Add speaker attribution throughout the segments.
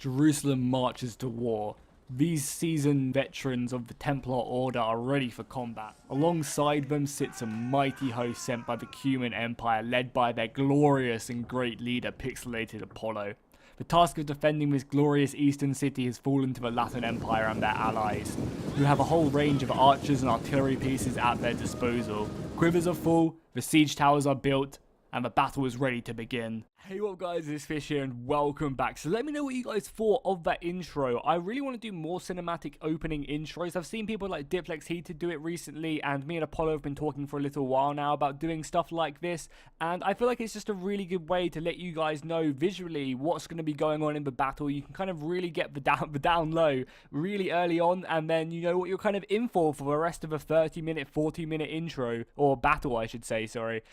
Speaker 1: Jerusalem marches to war. These seasoned veterans of the Templar Order are ready for combat. Alongside them sits a mighty host sent by the Cuman Empire, led by their glorious and great leader, Pixelated Apollo. The task of defending this glorious eastern city has fallen to the Latin Empire and their allies, who have a whole range of archers and artillery pieces at their disposal. Quivers are full, the siege towers are built, and the battle is ready to begin. Hey what up guys, it's Fish here and welcome back. So let me know what you guys thought of that intro. I really want to do more cinematic opening intros. I've seen people like Diplex Heated do it recently, and me and Apollo have been talking for a little while now about doing stuff like this, and I feel like it's just a really good way to let you guys know visually what's going to be going on in the battle. You can kind of really get the down low really early on, and then you know what you're kind of in for the rest of a 30-minute, 40-minute intro, or battle I should say, sorry.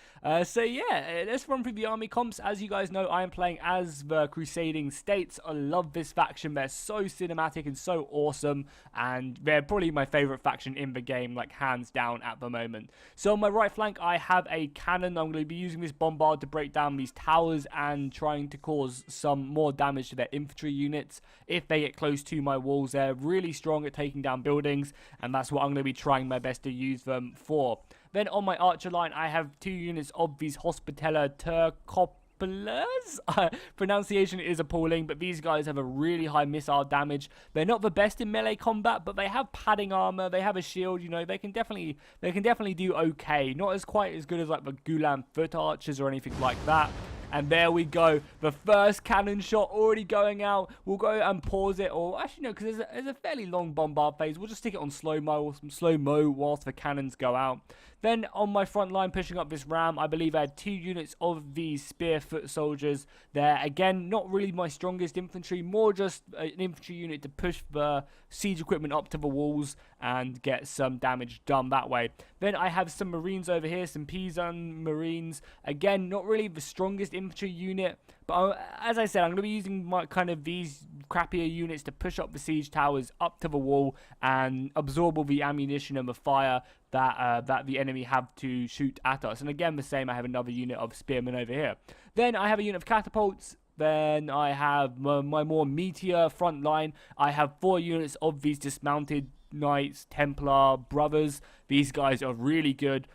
Speaker 1: So yeah, let's run through the army comps. As you guys know, I am playing as the Crusading States. I love this faction. They're so cinematic and so awesome, and they're probably my favorite faction in the game, like hands down at the moment. So on my right flank, I have a cannon. I'm going to be using this bombard to break down these towers and trying to cause some more damage to their infantry units if they get close to my walls. They're really strong at taking down buildings, and that's what I'm going to be trying my best to use them for. Then on my archer line, I have two units of these Hospitaller Turcopolas. Pronunciation is appalling, but these guys have a really high missile damage. They're not the best in melee combat, but they have padding armor. They have a shield. You know, they can definitely do okay. Not as quite as good as like the Gulam foot archers or anything like that. And there we go, the first cannon shot already going out. We'll go and pause it, or actually no, because there's a fairly long bombard phase. We'll just stick it on slow-mo whilst the cannons go out. Then on my front line, pushing up this ram, I believe I had two units of these spear foot soldiers. They're, again, not really my strongest infantry, more just an infantry unit to push the siege equipment up to the walls and get some damage done that way. Then I have some marines over here, some Pisan marines. Again, not really the strongest infantry unit, but as I said, I'm going to be using my kind of these crappier units to push up the siege towers up to the wall and absorb all the ammunition and the fire that the enemy have to shoot at us. And again, the same, I have another unit of spearmen over here. Then I have a unit of catapults. Then I have my more meteor front line. I have 4 units of these dismounted Knights Templar brothers. These guys are really good,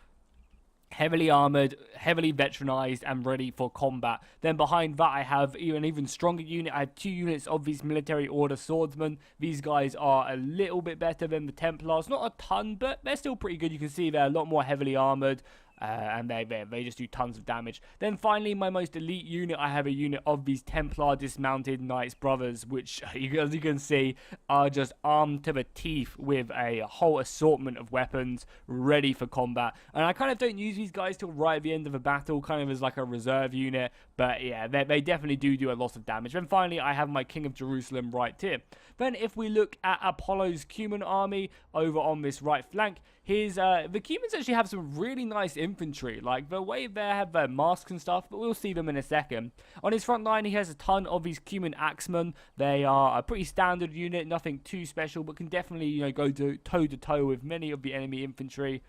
Speaker 1: heavily armored, heavily veteranized, and ready for combat. Then behind that, I have an even stronger unit. I have 2 units of these military order swordsmen. These guys are a little bit better than the Templars, not a ton, but they're still pretty good. You can see they're a lot more heavily armored. And they just do tons of damage. Then finally, my most elite unit, I have a unit of these Templar dismounted Knights brothers, which as you can see are just armed to the teeth with a whole assortment of weapons ready for combat. And I kind of don't use these guys till right at the end of the battle, kind of as like a reserve unit, but yeah, they definitely do a lot of damage. Then finally, I have my King of Jerusalem right here. Then if we look at Apollo's Cuman army over on this right flank, the Cumans actually have some really nice infantry, like the way they have their masks and stuff, but we'll see them in a second. On his front line, he has a ton of these Cuman axemen. They are a pretty standard unit, nothing too special, but can definitely, you know, go toe to toe with many of the enemy infantry.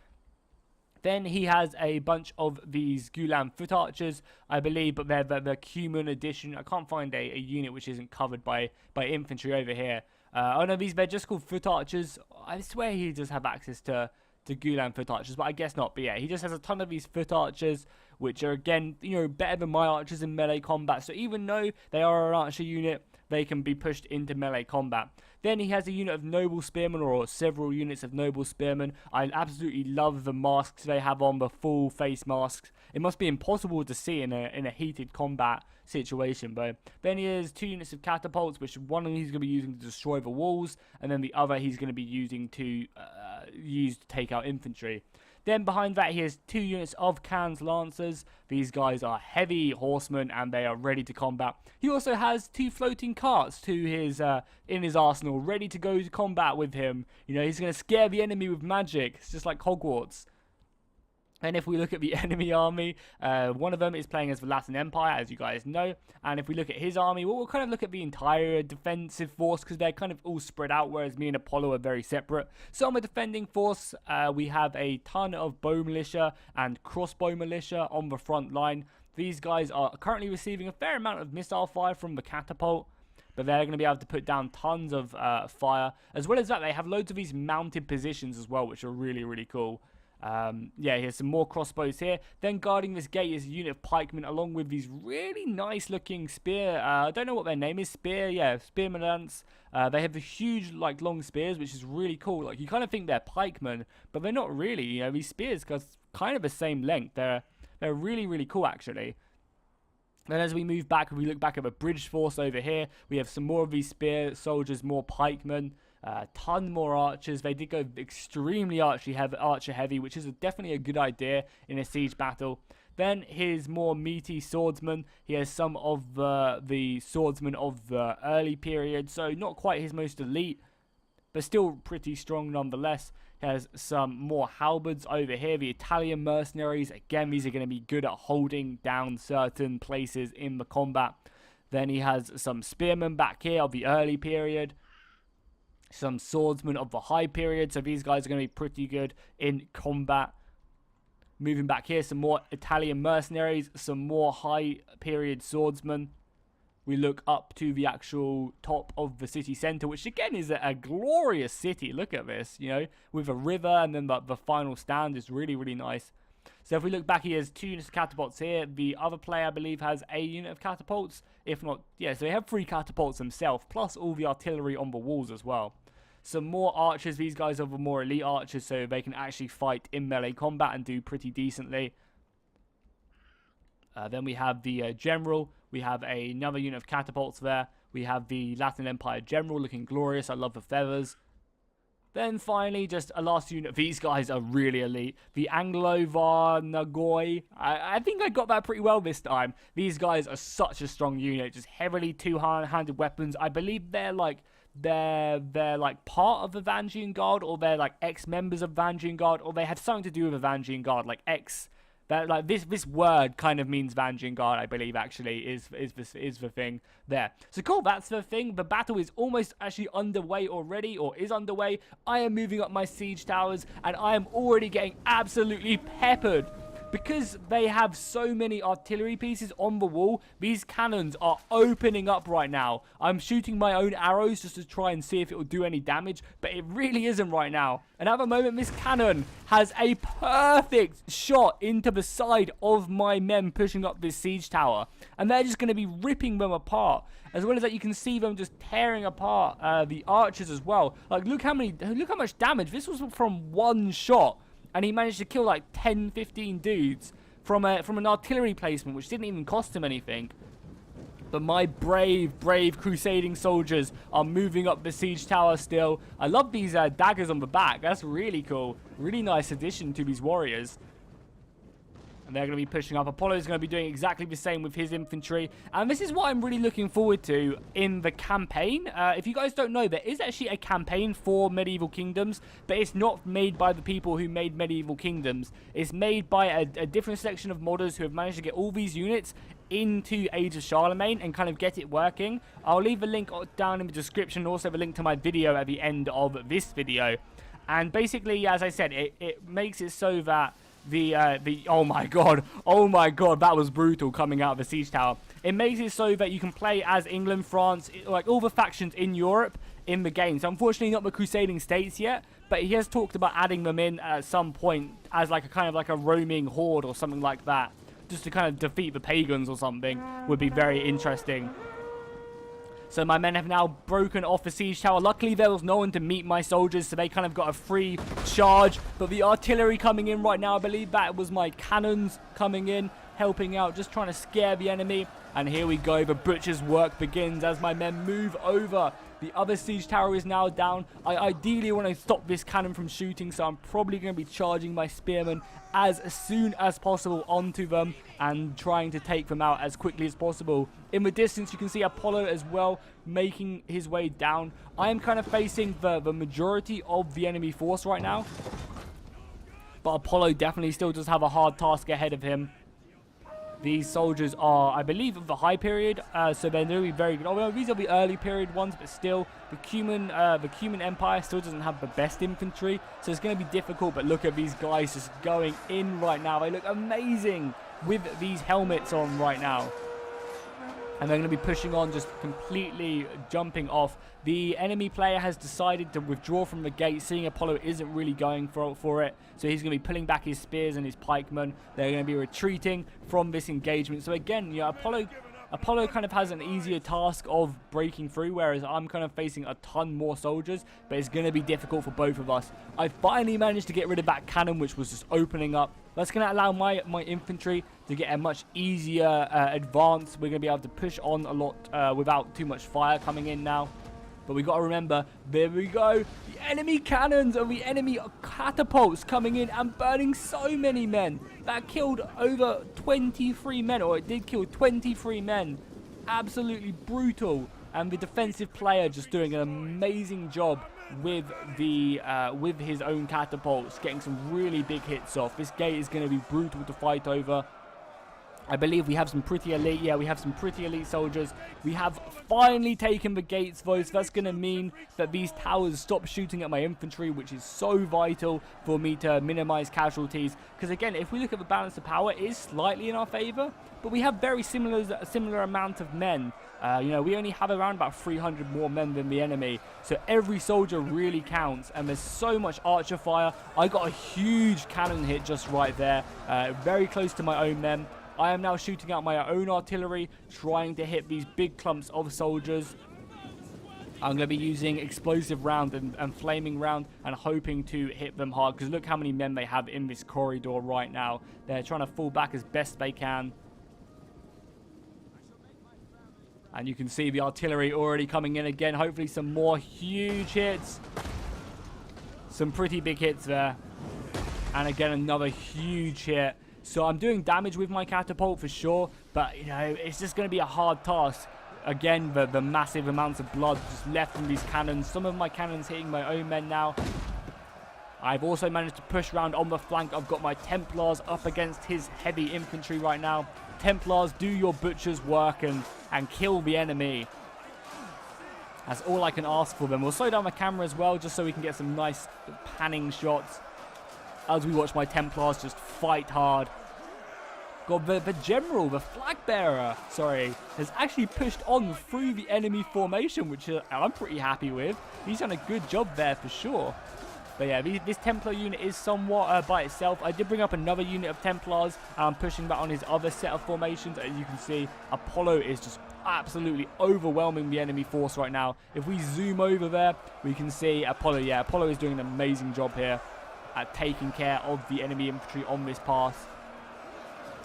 Speaker 1: Then he has a bunch of these Gulam foot archers, I believe, but they're the Cuman edition. I can't find a unit which isn't covered by infantry over here. Oh no, they're just called foot archers. I swear he does have access to Gulam foot archers, but I guess not. But yeah, he just has a ton of these foot archers, which are, again, you know, better than my archers in melee combat. So even though they are an archer unit, they can be pushed into melee combat. Then he has a unit of noble spearmen, or several units of noble spearmen. I absolutely love the masks they have on, the full face masks. It must be impossible to see in a heated combat situation. But then he has 2 units of catapults, which one he's going to be using to destroy the walls, and then the other he's going to be using to take out infantry. Then behind that, he has 2 units of Can's Lancers. These guys are heavy horsemen, and they are ready to combat. He also has 2 floating carts in his arsenal, ready to go to combat with him. You know, he's going to scare the enemy with magic. It's just like Hogwarts. And if we look at the enemy army, one of them is playing as the Latin Empire, as you guys know. And if we look at his army, well, we'll kind of look at the entire defensive force, because they're kind of all spread out, whereas me and Apollo are very separate. So on the defending force, we have a ton of bow militia and crossbow militia on the front line. These guys are currently receiving a fair amount of missile fire from the catapult. but they're going to be able to put down tons of fire. As well as that, they have loads of these mounted positions as well, which are really, really cool. Yeah, here's some more crossbows here. Then guarding this gate is a unit of pikemen along with these really nice looking spear. I don't know what their name is. Spearman lance. They have the huge, like, long spears, which is really cool. Like, you kind of think they're pikemen, but they're not really. You know, these spears got kind of the same length. They're really, really cool, actually. Then as we move back, if we look back at the bridge force over here, we have some more of these spear soldiers, more pikemen. Ton more archers. They did go extremely archer heavy, which is definitely a good idea in a siege battle. Then his more meaty swordsman. He has some of the swordsmen of the early period, so not quite his most elite, but still pretty strong nonetheless. He has some more halberds over here. The Italian mercenaries. Again, these are going to be good at holding down certain places in the combat. Then he has some spearmen back here of the early period. Some swordsmen of the high period, so these guys are going to be pretty good in combat. Moving back here, some more Italian mercenaries, some more high period swordsmen. We look up to the actual top of the city center, which again is a glorious city. Look at this, you know, with a river, and then the final stand is really, really nice. So if we look back, he has 2 units of catapults here. The other player, I believe, has a unit of catapults. If not, yeah, so they have 3 catapults themselves, plus all the artillery on the walls as well. Some more archers. These guys are the more elite archers, so they can actually fight in melee combat and do pretty decently. Then we have the general. We have another unit of catapults there. We have the Latin Empire general looking glorious. I love the feathers. Then finally, just a last unit. These guys are really elite. The Anglo-Varnagoi. I think I got that pretty well this time. These guys are such a strong unit. Just heavily two-handed weapons. I believe they're like part of the Vanguard Guard, or they're like ex-members of Vanguard Guard, or they have something to do with the Vanguard Guard, like ex. That, like, this word kind of means Vanguard Guard, I believe, actually, is the thing there. So cool, that's the thing. The battle is almost actually underway already, or is underway. I am moving up my siege towers, and I am already getting absolutely peppered. Because they have so many artillery pieces on the wall, these cannons are opening up right now. I'm shooting my own arrows just to try and see if it will do any damage, but it really isn't right now. And at the moment, this cannon has a perfect shot into the side of my men pushing up this siege tower. And they're just going to be ripping them apart. As well as that, you can see them just tearing apart the archers as well. Like, look how much damage. This was from one shot. And he managed to kill like 10, 15 dudes from an artillery placement, which didn't even cost him anything. But my brave crusading soldiers are moving up the siege tower still. I love these daggers on the back. That's really cool. Really nice addition to these warriors. And they're going to be pushing up. Apollo's going to be doing exactly the same with his infantry. And this is what I'm really looking forward to in the campaign. If you guys don't know, there is actually a campaign for Medieval Kingdoms, but it's not made by the people who made Medieval Kingdoms. It's made by a different section of modders who have managed to get all these units into Age of Charlemagne and kind of get it working. I'll leave a link down in the description, also the link to my video at the end of this video. And basically, as I said, it makes it so that oh my god, that was brutal coming out of the siege tower. It makes it so that you can play as England, France, like all the factions in Europe in the game. So unfortunately not the Crusading States yet, but he has talked about adding them in at some point as like a kind of like a roaming horde or something like that, just to kind of defeat the pagans or something. Would be very interesting. So my men have now broken off the siege tower. Luckily, there was no one to meet my soldiers, so they kind of got a free charge. But the artillery coming in right now, I believe that was my cannons coming in, helping out, just trying to scare the enemy. And here we go. The butcher's work begins as my men move over. The other siege tower is now down. I ideally want to stop this cannon from shooting, so I'm probably going to be charging my spearmen as soon as possible onto them and trying to take them out as quickly as possible. In the distance, you can see Apollo as well making his way down. I am kind of facing the majority of the enemy force right now, but Apollo definitely still does have a hard task ahead of him. These soldiers are, I believe, of the high period, so they're doing very good. Oh, well, these are the early period ones, but still, the Cuman Empire still doesn't have the best infantry, so it's going to be difficult. But look at these guys just going in right now. They look amazing with these helmets on right now. And they're going to be pushing on, just completely jumping off. The enemy player has decided to withdraw from the gate, seeing Apollo isn't really going for it. So he's going to be pulling back his spears and his pikemen. They're going to be retreating from this engagement. So again, you know, Apollo kind of has an easier task of breaking through, whereas I'm kind of facing a ton more soldiers, but it's going to be difficult for both of us. I finally managed to get rid of that cannon, which was just opening up. That's going to allow my infantry to get a much easier advance. We're going to be able to push on a lot without too much fire coming in now. But we got to remember, there we go, the enemy cannons and the enemy catapults coming in and burning so many men. That killed over 23 men, or it did kill 23 men. Absolutely brutal. And the defensive player just doing an amazing job with his own catapults, getting some really big hits off. This gate is going to be brutal to fight over. I believe we have some pretty elite, yeah, we have some pretty elite soldiers. We have finally taken the gates, though, so that's going to mean that these towers stop shooting at my infantry, which is so vital for me to minimize casualties. Because again, if we look at the balance of power, it is slightly in our favor, but we have very similar amount of men. You know, we only have around about 300 more men than the enemy, so every soldier really counts, and there's so much archer fire. I got a huge cannon hit just right there, very close to my own men. I am now shooting out my own artillery, trying to hit these big clumps of soldiers. I'm going to be using explosive round and flaming round and hoping to hit them hard, because look how many men they have in this corridor right now. They're trying to fall back as best they can. And you can see the artillery already coming in again. Hopefully some more huge hits. Some pretty big hits there. And again, another huge hit. So I'm doing damage with my catapult for sure, but, you know, it's just going to be a hard task. Again, the massive amounts of blood just left from these cannons. Some of my cannons hitting my own men now. I've also managed to push around on the flank. I've got my Templars up against his heavy infantry right now. Templars, do your butcher's work and kill the enemy. That's all I can ask for them. We'll slow down the camera as well, just so we can get some nice panning shots as we watch my Templars just fight hard. God, the general, the flag bearer, sorry, has actually pushed on through the enemy formation, which I'm pretty happy with. He's done a good job there for sure. But yeah, this Templar unit is somewhat by itself. I did bring up another unit of Templars, and I'm pushing that on his other set of formations. As you can see, Apollo is just absolutely overwhelming the enemy force right now. If we zoom over there, we can see Apollo. Yeah, Apollo is doing an amazing job here at taking care of the enemy infantry on this pass.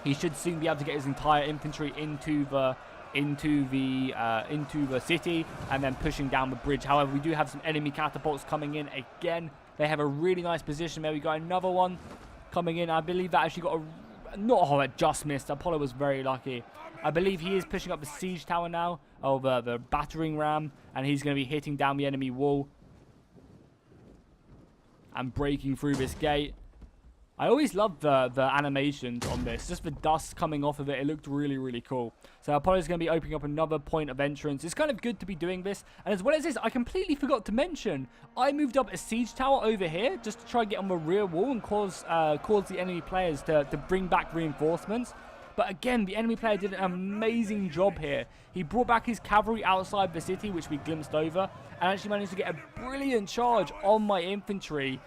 Speaker 1: He should soon be able to get his entire infantry into the city and then pushing down the bridge. However, we do have some enemy catapults coming in again. They have a really nice position there. We got another one coming in. I believe that actually got it just missed. Apollo was very lucky. I believe he is pushing up the siege tower now, over the battering ram, and he's going to be hitting down the enemy wall and breaking through this gate. I always loved the animations on this, just the dust coming off of it. It looked really, really cool. So Apollo's going to be opening up another point of entrance. It's kind of good to be doing this. And as well as this, I completely forgot to mention, I moved up a siege tower over here just to try and get on the rear wall and cause the enemy players to bring back reinforcements. But again, the enemy player did an amazing job here. He brought back his cavalry outside the city, which we glimpsed over, and actually managed to get a brilliant charge on my infantry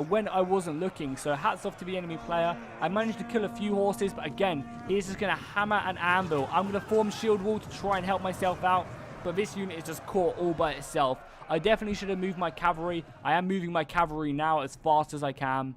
Speaker 1: when I wasn't looking. So hats off to the enemy player. I managed to kill a few horses, but again, he's just going to hammer and anvil. I'm going to form shield wall to try and help myself out, but this unit is just caught all by itself. I definitely should have moved my cavalry. I am moving my cavalry now as fast as I can,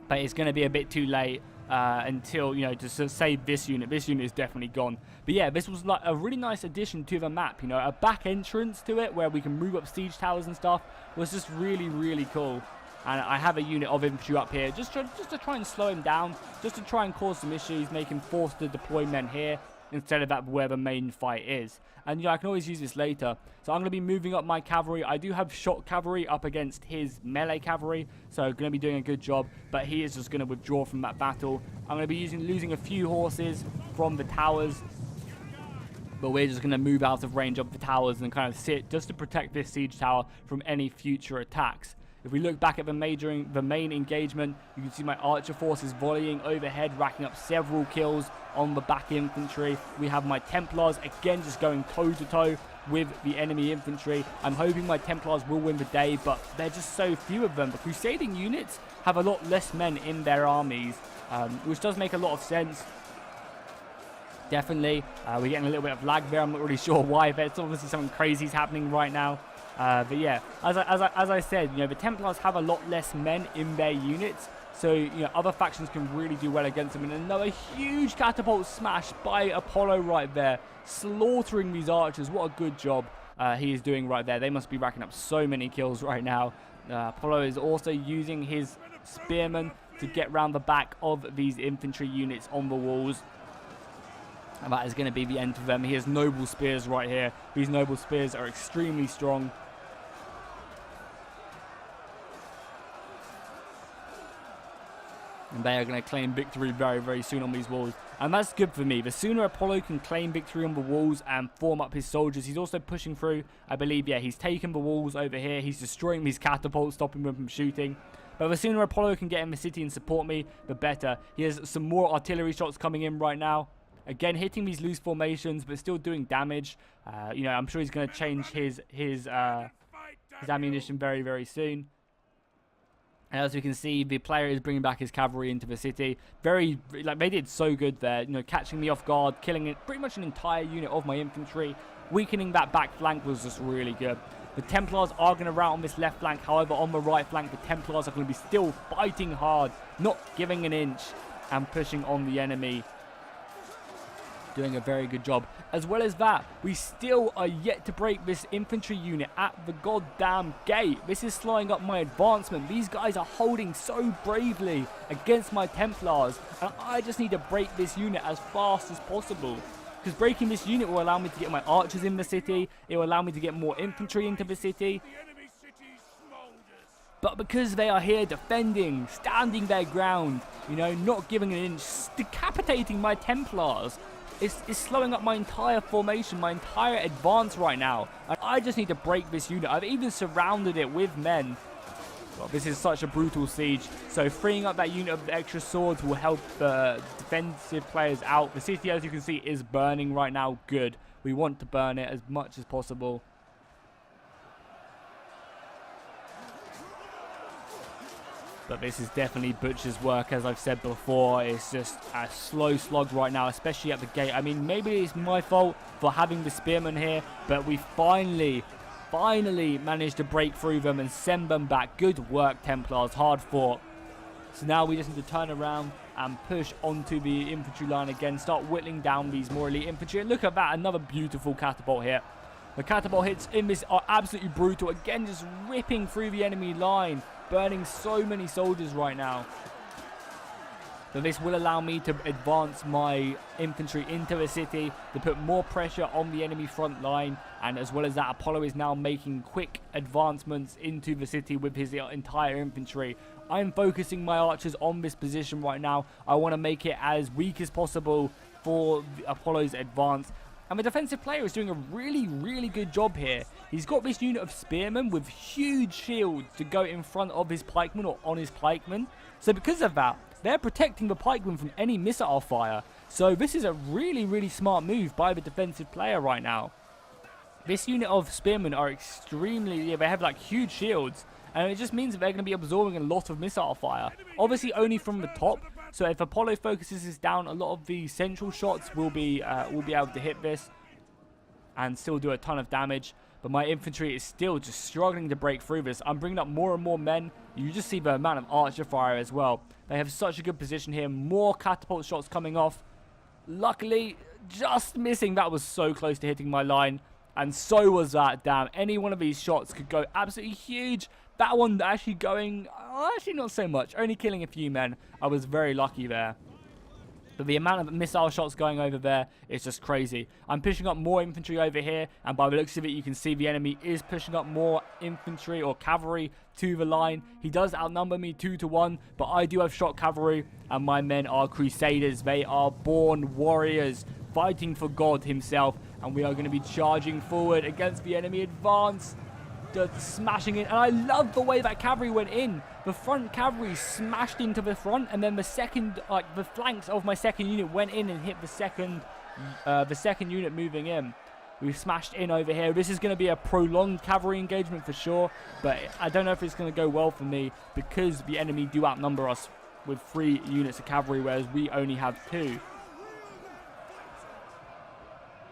Speaker 1: but it's going to be a bit too late. Until, you know, to save this unit. This unit is definitely gone. But yeah, this was like a really nice addition to the map, you know, a back entrance to it where we can move up siege towers and stuff was just really, really cool. And I have a unit of infantry up here just to try and slow him down, just to try and cause some issues, make him forced to deploy men here instead of that where the main fight is. And, you know, I can always use this later. So I'm going to be moving up my cavalry. I do have shot cavalry up against his melee cavalry, so going to be doing a good job, but he is just going to withdraw from that battle. I'm going to be losing a few horses from the towers, but we're just going to move out of range of the towers and kind of sit just to protect this siege tower from any future attacks. If we look back at the main engagement, you can see my archer forces volleying overhead, racking up several kills on the back infantry. We have my templars again just going toe-to-toe with the enemy infantry. I'm hoping my templars will win the day, but they're just so few of them. The crusading units have a lot less men in their armies, which does make a lot of sense. Definitely, we're getting a little bit of lag there. I'm not really sure why, but it's obviously something crazy is happening right now. But yeah, as I said, you know, the Templars have a lot less men in their units, so you know other factions can really do well against them. And another huge catapult smash by Apollo right there, slaughtering these archers. What a good job he is doing right there. They must be racking up so many kills right now. Apollo is also using his spearmen to get round the back of these infantry units on the walls. And that is going to be the end for them. He has noble spears right here. These noble spears are extremely strong. And they are going to claim victory very, very soon on these walls. And that's good for me. The sooner Apollo can claim victory on the walls and form up his soldiers, he's also pushing through. I believe, yeah, he's taken the walls over here. He's destroying these catapults, stopping them from shooting. But the sooner Apollo can get in the city and support me, the better. He has some more artillery shots coming in right now. Again, hitting these loose formations, but still doing damage. You know, I'm sure he's going to change his ammunition very, very soon. And as we can see, the player is bringing back his cavalry into the city. Very, like, they did so good there. You know, catching me off guard, killing it, pretty much an entire unit of my infantry. Weakening that back flank was just really good. The Templars are going to rout on this left flank. However, on the right flank, the Templars are going to be still fighting hard, not giving an inch, and pushing on the enemy. Doing a very good job. As well as that, we still are yet to break this infantry unit at the goddamn gate. This is slowing up my advancement. These guys are holding so bravely against my Templars, and I just need to break this unit as fast as possible. Because breaking this unit will allow me to get my archers in the city. It will allow me to get more infantry into the city. But because they are here defending, standing their ground, you know, not giving an inch, decapitating my Templars, it's slowing up my entire formation, my entire advance right now. And I just need to break this unit. I've even surrounded it with men. Well, this is such a brutal siege. So freeing up that unit of extra swords will help the defensive players out. The city, as you can see, is burning right now. Good. We want to burn it as much as possible. But this is definitely butcher's work, as I've said before. It's just a slow slog right now, especially at the gate. I mean, maybe it's my fault for having the spearmen here, but we finally managed to break through them and send them back. Good work, Templars. Hard fought. So now we just need to turn around and push onto the infantry line again. Start whittling down these more elite infantry. And look at that, another beautiful catapult hit. The catapult hits in this are absolutely brutal. Again, just ripping through the enemy line. Burning so many soldiers right now. So this will allow me to advance my infantry into the city, to put more pressure on the enemy front line. And as well as that, Apollo is now making quick advancements into the city with his entire infantry. I'm focusing my archers on this position right now. I want to make it as weak as possible for Apollo's advance. And the defensive player is doing a really good job here. He's got this unit of spearmen with huge shields to go in front of his pikemen or on his pikemen. So because of that, they're protecting the pikemen from any missile fire. So this is a really smart move by the defensive player right now. This unit of spearmen are extremely, they have like huge shields. And it just means that they're going to be absorbing a lot of missile fire. Obviously only from the top. So if Apollo focuses this down, a lot of the central shots will be able to hit this and still do a ton of damage. But my infantry is still just struggling to break through this. I'm bringing up more and more men. You just see the amount of archer fire as well. They have such a good position here. More catapult shots coming off. Luckily, just missing. That was so close to hitting my line. And so was that. Damn, any one of these shots could go absolutely huge. That one actually going, actually not so much. Only killing a few men. I was very lucky there. But the amount of missile shots going over there is just crazy. I'm pushing up more infantry over here. And by the looks of it, you can see the enemy is pushing up more infantry or cavalry to the line. He does outnumber me 2-1. But I do have shot cavalry. And my men are crusaders. They are born warriors fighting for God himself. And we are going to be charging forward against the enemy advance. smashing in. And I love the way that cavalry went in. The front cavalry smashed into the front, and then the second, like the flanks of my second unit went in and hit the second unit moving in. We've smashed in over here. This is going to be a prolonged cavalry engagement for sure, but I don't know if it's going to go well for me because the enemy do outnumber us with 3 units of cavalry, whereas we only have 2.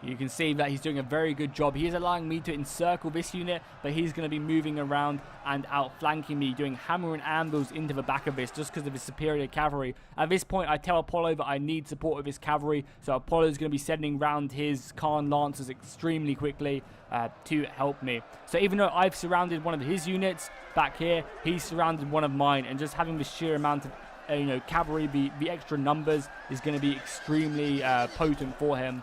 Speaker 1: You can see that he's doing a very good job. He is allowing me to encircle this unit, but he's going to be moving around and outflanking me, doing hammer and anvils into the back of this just because of his superior cavalry. At this point, I tell Apollo that I need support with his cavalry, so Apollo is going to be sending round his Khan Lancers extremely quickly to help me. So even though I've surrounded one of his units back here, he's surrounded one of mine, and just having the sheer amount of cavalry, the extra numbers, is going to be extremely potent for him.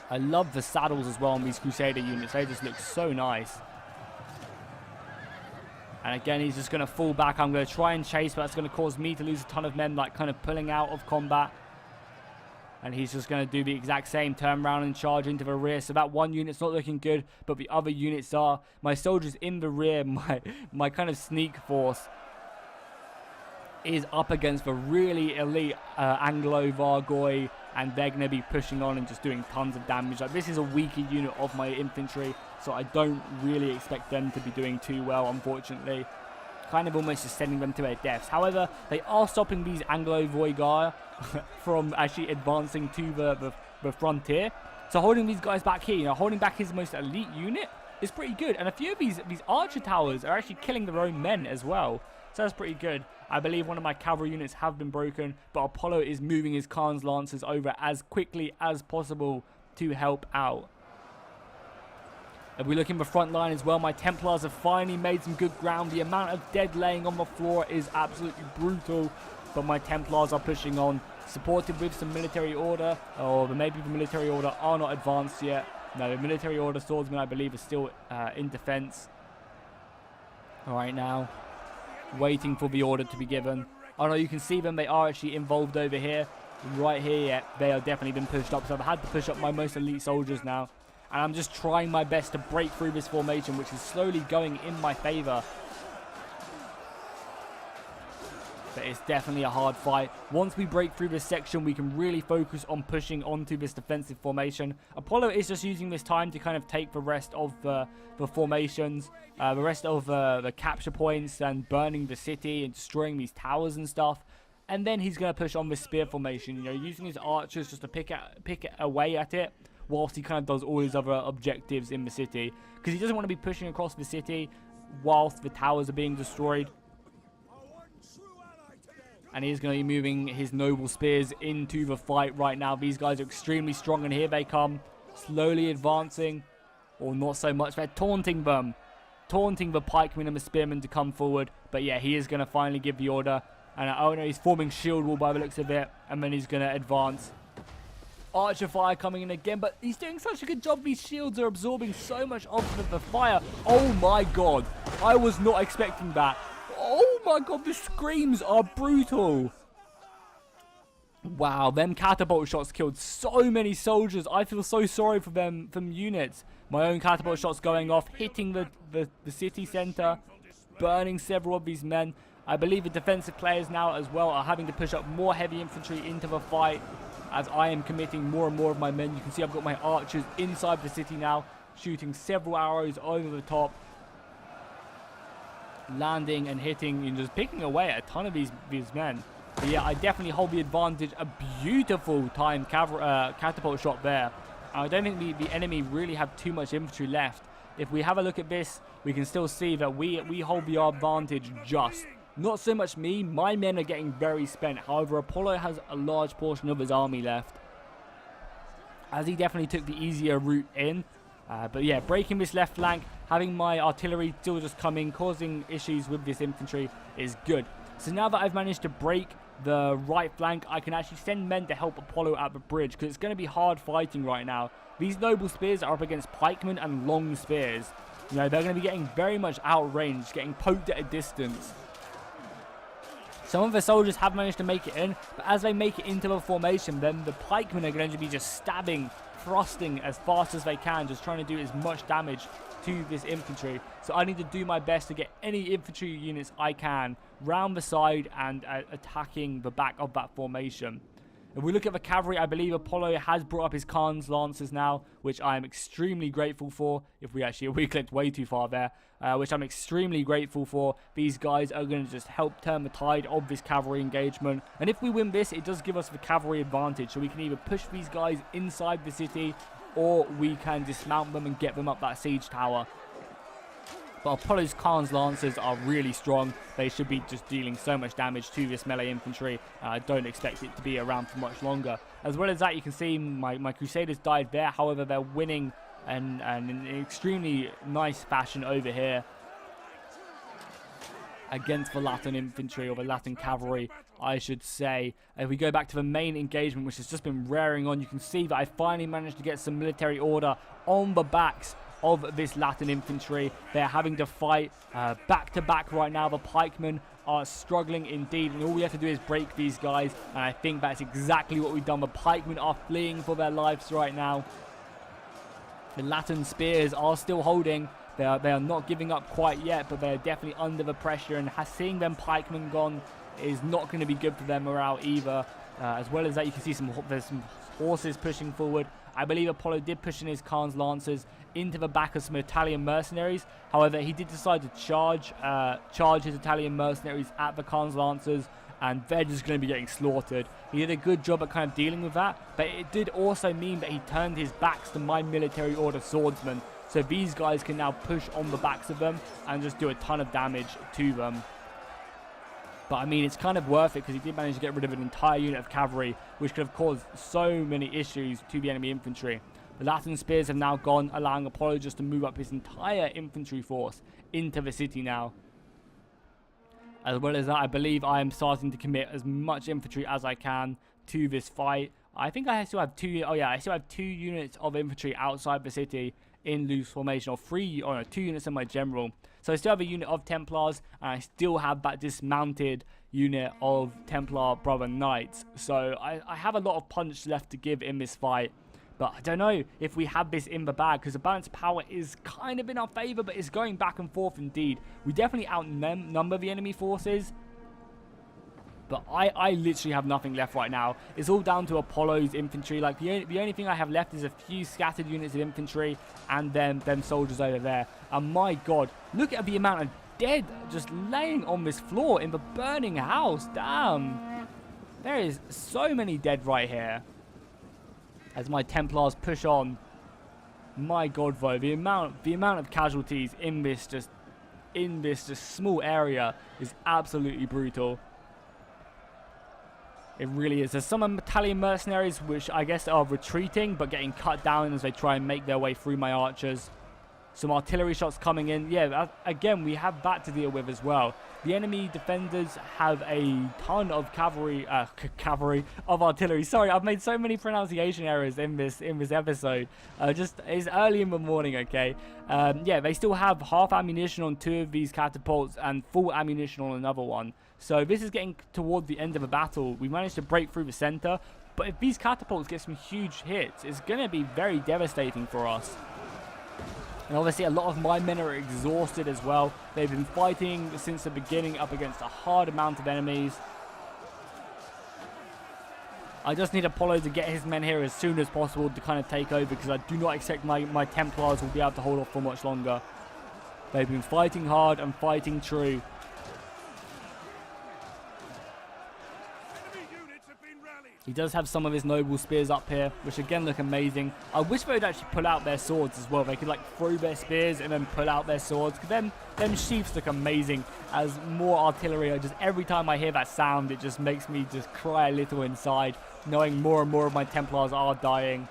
Speaker 1: I love the saddles as well on these Crusader units. They just look so nice. And again, he's just going to fall back. I'm going to try and chase, but that's going to cause me to lose a ton of men, like kind of pulling out of combat. And he's just going to do the exact same, turn around and charge into the rear. So that one unit's not looking good, but the other units are. My soldiers in the rear, my kind of sneak force, is up against the really elite Anglo-Vargoy, and they're going to be pushing on and just doing tons of damage. Like, this is a weaker unit of my infantry, so I don't really expect them to be doing too well, unfortunately. Kind of almost just sending them to their deaths. However, they are stopping these Anglo-Vargoy from actually advancing to the frontier. So holding these guys back here, holding back his most elite unit is pretty good. And a few of these archer towers are actually killing their own men as well. So that's pretty good. I believe one of my cavalry units have been broken, but Apollo is moving his Khan's Lancers over as quickly as possible to help out. If we look in the front line as well, my Templars have finally made some good ground. The amount of dead laying on the floor is absolutely brutal, but my Templars are pushing on, supported with some military order, or maybe the military order are not advanced yet. No, the military order swordsmen, I believe, are still in defense right now, waiting for the order to be given. Oh no, you can see them. They are actually involved over here. Right here, yeah, they have definitely been pushed up. So I've had to push up my most elite soldiers now. And I'm just trying my best to break through this formation, which is slowly going in my favor. But it's definitely a hard fight. Once we break through this section, we can really focus on pushing onto this defensive formation. Apollo is just using this time to kind of take the rest of the formations, the rest of the capture points, and burning the city and destroying these towers and stuff. And then he's going to push on this spear formation, using his archers just to pick away at it, whilst he kind of does all his other objectives in the city. Because he doesn't want to be pushing across the city whilst the towers are being destroyed. And he's going to be moving his noble spears into the fight right now. These guys are extremely strong, and here they come, slowly advancing. Or not so much. They're taunting them. Taunting the pikemen and the spearmen to come forward. But yeah, he is going to finally give the order. And oh no, he's forming shield wall by the looks of it. And then he's going to advance. Archer fire coming in again, but he's doing such a good job. These shields are absorbing so much of the fire. Oh my god, I was not expecting that. Oh my god, the screams are brutal. Wow, them catapult shots killed so many soldiers. I feel so sorry for them units. My own catapult shots going off, hitting the city center, burning several of these men. I believe the defensive players now as well are having to push up more heavy infantry into the fight, as I am committing more and more of my men. You can see I've got my archers inside the city now, shooting several arrows over the top, landing and hitting and just picking away at a ton of these men. But yeah, I definitely hold the advantage. A beautiful timed catapult shot there. I don't think the enemy really have too much infantry left. If we have a look at this, we can still see that we hold the advantage just. Not so much me, my men are getting very spent. However, Apollo has a large portion of his army left, as he definitely took the easier route in. But yeah, breaking this left flank, having my artillery still just coming, causing issues with this infantry is good. So now that I've managed to break the right flank, I can actually send men to help Apollo at the bridge, because it's going to be hard fighting right now. These noble spears are up against pikemen and long spears. They're going to be getting very much outranged, getting poked at a distance. Some of the soldiers have managed to make it in, but as they make it into the formation, then the pikemen are going to be just stabbing thrusting as fast as they can, just trying to do as much damage to this infantry. So I need to do my best to get any infantry units I can round the side and attacking the back of that formation. If we look at the cavalry, I believe Apollo has brought up his Khan's Lancers now, which I am extremely grateful for. We clicked way too far there, which I'm extremely grateful for. These guys are going to just help turn the tide of this cavalry engagement. And if we win this, it does give us the cavalry advantage. So we can either push these guys inside the city, or we can dismount them and get them up that siege tower. But Apollo's Khan's Lancers are really strong. They should be just dealing so much damage to this melee infantry. I don't expect it to be around for much longer. As well as that, you can see my Crusaders died there. However, they're winning in an extremely nice fashion over here against the Latin infantry, or the Latin cavalry, I should say. If we go back to the main engagement, which has just been rearing on, you can see that I finally managed to get some military order on the backs of this Latin infantry. They're having to fight back to back right now. The pikemen are struggling indeed, and all we have to do is break these guys, and I think that's exactly what we've done. The pikemen are fleeing for their lives right now. The Latin spears are still holding. They are not giving up quite yet, but they're definitely under the pressure, and seeing them pikemen gone is not going to be good for their morale either. As well as that, you can see there's some horses pushing forward. I believe Apollo did push in his Khan's Lancers into the back of some Italian mercenaries. However, he did decide to charge his Italian mercenaries at the Khan's Lancers, and they're just going to be getting slaughtered. He did a good job at kind of dealing with that, but it did also mean that he turned his backs to my military order swordsmen. So these guys can now push on the backs of them and just do a ton of damage to them. But I mean, it's kind of worth it because he did manage to get rid of an entire unit of cavalry, which could have caused so many issues to the enemy infantry. The Latin spears have now gone, allowing Apollo just to move up his entire infantry force into the city now. As well as that, I believe I am starting to commit as much infantry as I can to this fight. I think I still have I still have 2 units of infantry outside the city in loose formation, or 2 units in my general. So I still have a unit of Templars, and I still have that dismounted unit of Templar Brother Knights. So I have a lot of punch left to give in this fight. But I don't know if we have this in the bag, because the balance of power is kind of in our favor, but it's going back and forth indeed. We definitely outnumber the enemy forces, but I literally have nothing left right now. It's all down to Apollo's infantry. Like, the only thing I have left is a few scattered units of infantry and then them soldiers over there. And my god, look at the amount of dead just laying on this floor in the burning house. Damn. There is so many dead right here. As my Templars push on. My god, though, the amount of casualties in this just small area is absolutely brutal. It really is. There's some Italian mercenaries which I guess are retreating but getting cut down as they try and make their way through my archers. Some artillery shots coming in. Yeah, again, we have that to deal with as well. The enemy defenders have a ton of cavalry of artillery. Sorry, I've made so many pronunciation errors in this episode. It's early in the morning, okay? Yeah, they still have half ammunition on 2 of these catapults and full ammunition on another one. So this is getting toward the end of the battle. We managed to break through the center, but if these catapults get some huge hits, it's going to be very devastating for us. And obviously a lot of my men are exhausted as well. They've been fighting since the beginning up against a hard amount of enemies. I just need Apollo to get his men here as soon as possible to kind of take over, because I do not expect my Templars will be able to hold off for much longer. They've been fighting hard and fighting true. He does have some of his noble spears up here, which again look amazing. I wish they would actually pull out their swords as well. They could like throw their spears and then pull out their swords. Because them sheaths look amazing as more artillery. Just every time I hear that sound, it just makes me just cry a little inside, knowing more and more of my Templars are dying.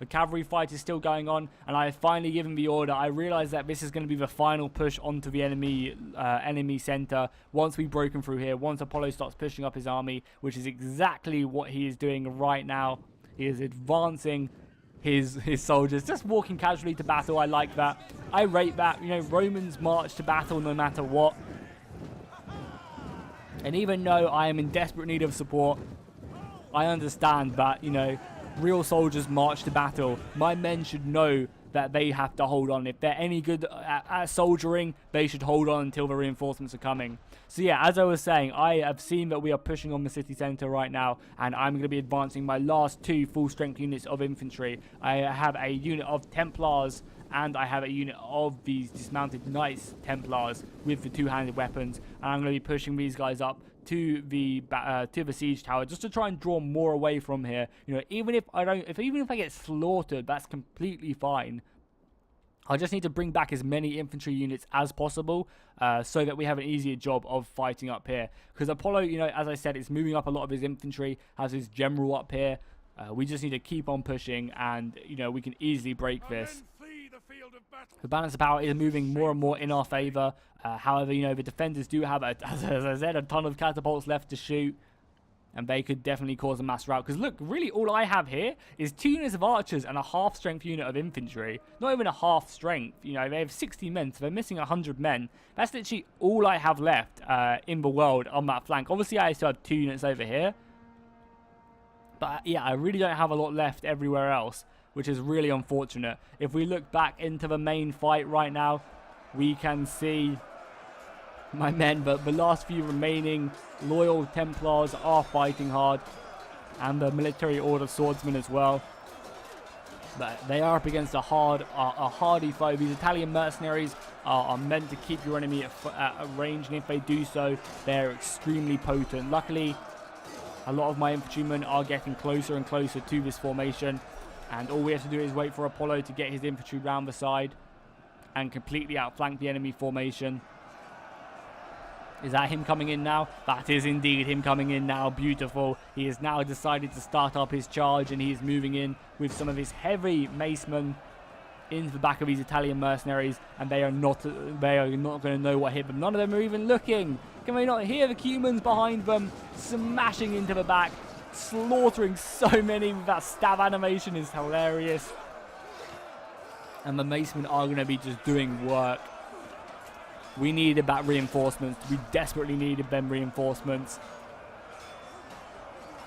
Speaker 1: The cavalry fight is still going on, and I have finally given the order. I realize that this is going to be the final push onto the enemy center once we've broken through here, once Apollo starts pushing up his army, which is exactly what he is doing right now. He is advancing his soldiers, just walking casually to battle. I like that. I rate that. You know, Romans march to battle no matter what. And even though I am in desperate need of support, I understand that, you know, real soldiers march to battle. My men should know that they have to hold on. If they're any good at soldiering, they should hold on until the reinforcements are coming. So yeah, as I was saying, I have seen that we are pushing on the city center right now, and I'm going to be advancing my last 2 full strength units of infantry. I have a unit of templars, and I have a unit of these dismounted knights templars with the 2-handed weapons, and I'm going to be pushing these guys up to the siege tower just to try and draw more away from here. You know, even if I get slaughtered, that's completely fine. I just need to bring back as many infantry units as possible so that we have an easier job of fighting up here. Because Apollo, you know, as I said, is moving up a lot of his infantry, has his general up here. We just need to keep on pushing, and you know, we can easily break this. The balance of power is moving more and more in our favor. However, you know, the defenders do have, as I said, a ton of catapults left to shoot, and they could definitely cause a mass rout. Because look, really all I have here is 2 units of archers and a half strength unit of infantry. Not even a half strength. You know, they have 60 men, so they're missing 100 men. That's literally all I have left in the world on that flank. Obviously, I still have 2 units over here. But yeah, I really don't have a lot left everywhere else, which is really unfortunate. If we look back into the main fight right now, we can see my men, but the last few remaining loyal Templars are fighting hard, and the military order swordsmen as well. But they are up against a hardy foe. These Italian mercenaries are meant to keep your enemy at range, and if they do so, they're extremely potent. Luckily, a lot of my infantrymen are getting closer and closer to this formation, and all we have to do is wait for Apollo to get his infantry round the side and completely outflank the enemy formation. Is that him coming in now? That is indeed him coming in now. Beautiful. He has now decided to start up his charge, and he is moving in with some of his heavy macemen into the back of these Italian mercenaries, and they are not going to know what hit them. None of them are even looking. Can they not hear the Cumans behind them smashing into the back, slaughtering so many with that stab animation is hilarious. And the macemen are going to be just doing work. We needed that reinforcements. We desperately needed them reinforcements,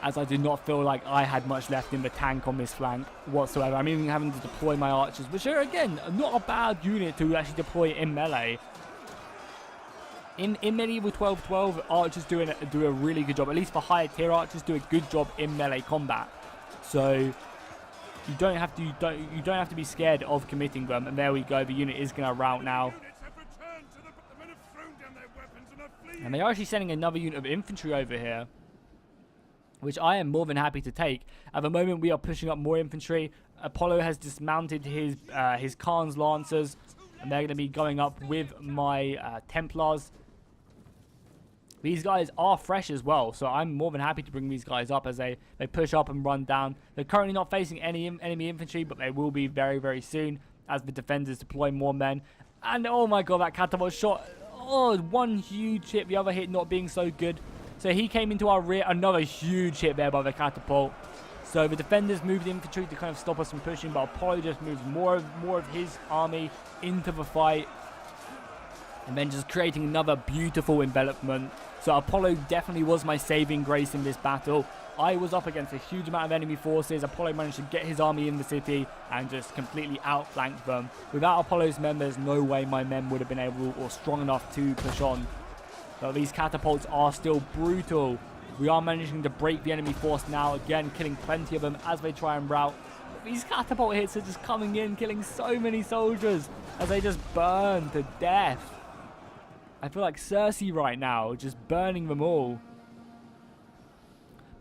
Speaker 1: as I did not feel like I had much left in the tank on this flank whatsoever. I'm even having to deploy my archers, which are, again, not a bad unit to actually deploy in melee. In Medieval 1212, archers do a really good job. At least for higher tier archers, do a good job in melee combat. So you don't have to be scared of committing them. And there we go. The unit is going to rout now. And they are actually sending another unit of infantry over here, which I am more than happy to take. At the moment, we are pushing up more infantry. Apollo has dismounted his Khan's lancers, and they're going to be going up with my Templars. These guys are fresh as well, so I'm more than happy to bring these guys up as they push up and run down. They're currently not facing any enemy infantry, but they will be very, very soon as the defenders deploy more men. And oh my god, that catapult shot. Oh, one huge hit, the other hit not being so good. So he came into our rear, another huge hit there by the catapult. So the defenders moved the infantry to kind of stop us from pushing, but Apollo just moved more of his army into the fight, and then just creating another beautiful envelopment. So Apollo definitely was my saving grace in this battle. I was up against a huge amount of enemy forces. Apollo managed to get his army in the city and just completely outflank them. Without Apollo's men, there's no way my men would have been able or strong enough to push on. But these catapults are still brutal. We are managing to break the enemy force now, again killing plenty of them as they try and rout. But these catapult hits are just coming in, killing so many soldiers as they just burn to death. I feel like Cersei right now, just burning them all.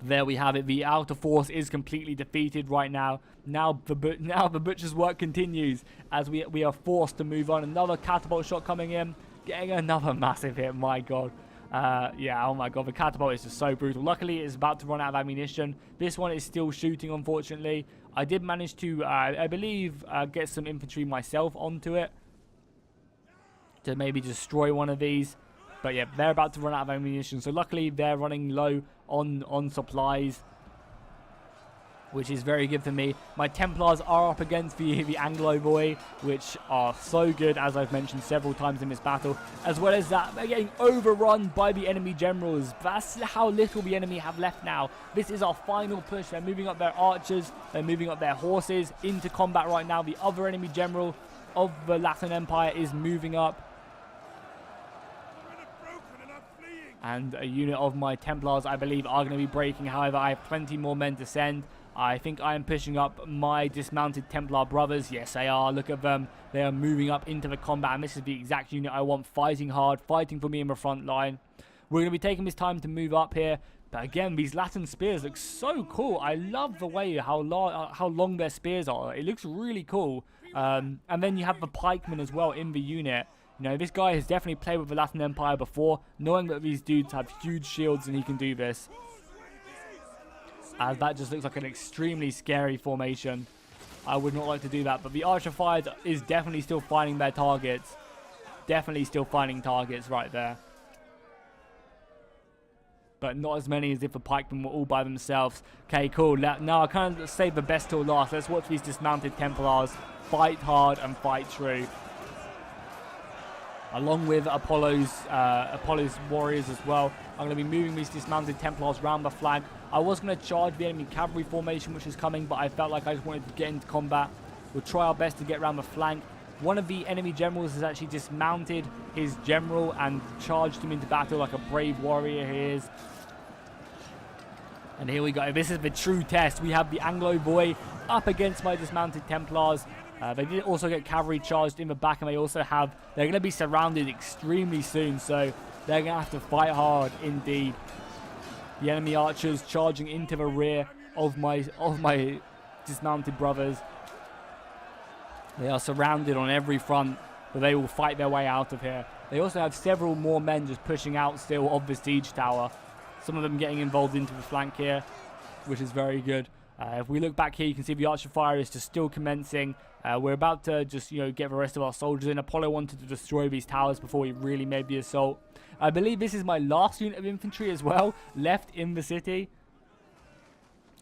Speaker 1: There we have it. The outer force is completely defeated right now. Now the butcher's work continues as we are forced to move on. Another catapult shot coming in, getting another massive hit. My god. Yeah, oh my god, the catapult is just so brutal. Luckily, it's about to run out of ammunition. This one is still shooting, unfortunately. I did manage to, I believe, get some infantry myself onto it to maybe destroy one of these. But yeah, they're about to run out of ammunition. So luckily, they're running low on supplies. which is very good for me. My Templars are up against the Anglo boy, which are so good, as I've mentioned several times in this battle. As well as that, they're getting overrun by the enemy generals. That's how little the enemy have left now. This is our final push. They're moving up their archers, they're moving up their horses into combat right now. The other enemy general of the Latin Empire is moving up. And a unit of my Templars, I believe, are going to be breaking. However, I have plenty more men to send. I think I am pushing up my dismounted Templar brothers. Yes, they are. Look at them. They are moving up into the combat. And this is the exact unit I want, fighting hard, fighting for me in the front line. We're going to be taking this time to move up here. But again, these Latin spears look so cool. I love the way how long their spears are. It looks really cool. And then you have the pikemen as well in the unit. You know, this guy has definitely played with the Latin Empire before, knowing that these dudes have huge shields and he can do this. As that just looks like an extremely scary formation. I would not like to do that, but the Archer Fires is definitely still finding their targets. Definitely still finding targets right there. But not as many as if the pikemen were all by themselves. Okay, cool. Now I kind of save the best till last. Let's watch these dismounted Templars fight hard and fight true. Along with Apollo's warriors as well. I'm going to be moving these dismounted Templars around the flank. I was going to charge the enemy cavalry formation which is coming, but I felt like I just wanted to get into combat. We'll try our best to get around the flank. One of the enemy generals has actually dismounted his general and charged him into battle like a brave warrior he is. And here we go. This is the true test. We have the Anglo boy up against my dismounted Templars. They did also get cavalry charged in the back, and they're going to be surrounded extremely soon, so they're going to have to fight hard indeed. The enemy archers charging into the rear of my dismounted brothers. They are surrounded on every front, but they will fight their way out of here. They also have several more men just pushing out still of the siege tower. Some of them getting involved into the flank here, which is very good. If we look back here, you can see the Archer Fire is just still commencing. We're about to just, get the rest of our soldiers in. Apollo wanted to destroy these towers before he really made the assault. I believe this is my last unit of infantry as well, left in the city.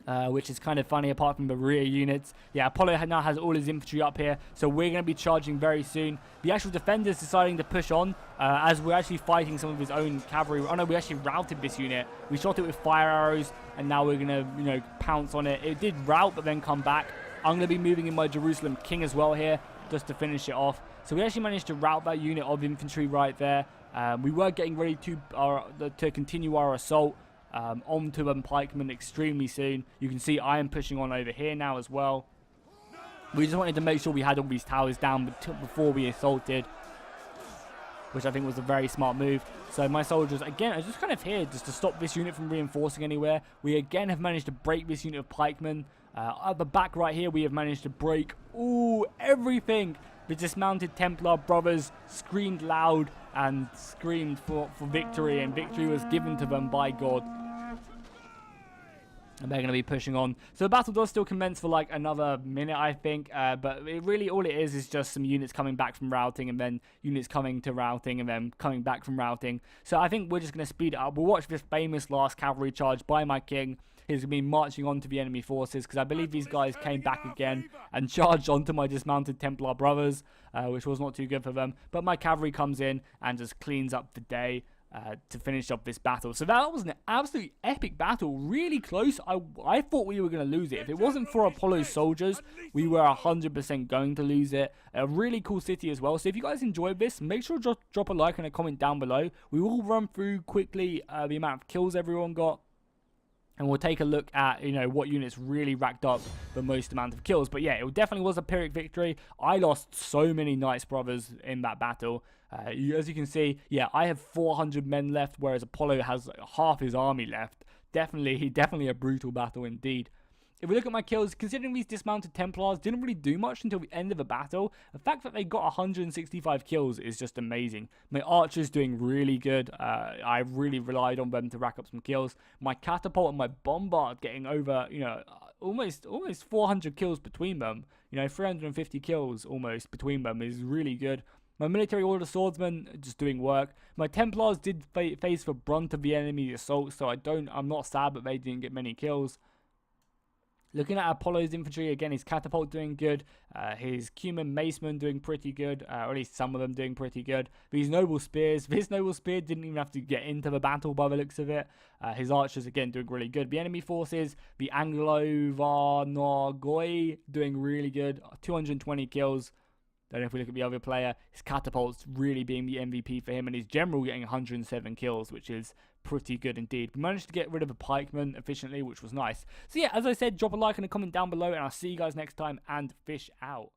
Speaker 1: Which is kind of funny, apart from the rear units. Yeah, Apollo now has all his infantry up here, so we're going to be charging very soon. The actual defenders deciding to push on, as we're actually fighting some of his own cavalry. Oh no, we actually routed this unit. We shot it with fire arrows, and now we're going to, pounce on it. It did rout, but then come back. I'm going to be moving in my Jerusalem King as well here, just to finish it off. So we actually managed to rout that unit of infantry right there. We were getting ready to continue our assault onto the pikemen extremely soon. You can see I am pushing on over here now as well. We just wanted to make sure we had all these towers down before we assaulted, which I think was a very smart move. So my soldiers, again, are just kind of here just to stop this unit from reinforcing anywhere. We again have managed to break this unit of pikemen. At the back right here, we have managed to break everything. The dismounted Templar brothers screamed loud and screamed for victory, and victory was given to them by God. And they're going to be pushing on. So the battle does still commence for like another minute, I think. But all it is just some units coming back from routing, and then units coming to routing, and then coming back from routing. So I think we're just going to speed it up. We'll watch this famous last cavalry charge by my king. He's going to be marching on to the enemy forces, because I believe these guys came back again and charged onto my dismounted Templar brothers, which was not too good for them. But my cavalry comes in and just cleans up the day to finish up this battle. So that was an absolutely epic battle, really close. I thought we were going to lose it. If it wasn't for Apollo's soldiers, we were 100% going to lose it. A really cool city as well. So if you guys enjoyed this, make sure to drop a like and a comment down below. We will run through quickly the amount of kills everyone got, and we'll take a look at, what units really racked up the most amount of kills. But yeah, it definitely was a Pyrrhic victory. I lost so many Knights brothers in that battle. As you can see, yeah, I have 400 men left, whereas Apollo has half his army left. Definitely a brutal battle indeed. If we look at my kills, considering these dismounted Templars didn't really do much until the end of the battle, the fact that they got 165 kills is just amazing. My archers doing really good. I really relied on them to rack up some kills. My catapult and my bombard getting over, almost 400 kills between them. 350 kills almost between them is really good. My military order swordsmen just doing work. My Templars did face the brunt of the enemy assault, so I'm not sad that they didn't get many kills. Looking at Apollo's infantry, again, his catapult doing good, his Cuman macemen doing pretty good, or at least some of them doing pretty good. These noble spears, this noble spear didn't even have to get into the battle by the looks of it. His archers, again, doing really good. The enemy forces, the Anglo-Varnagoi doing really good, 220 kills. Then if we look at the other player, his catapult's really being the MVP for him, and his general getting 107 kills, which is pretty good indeed. We managed to get rid of a pikeman efficiently, which was nice. So yeah, as I said, drop a like and a comment down below, and I'll see you guys next time, and fish out.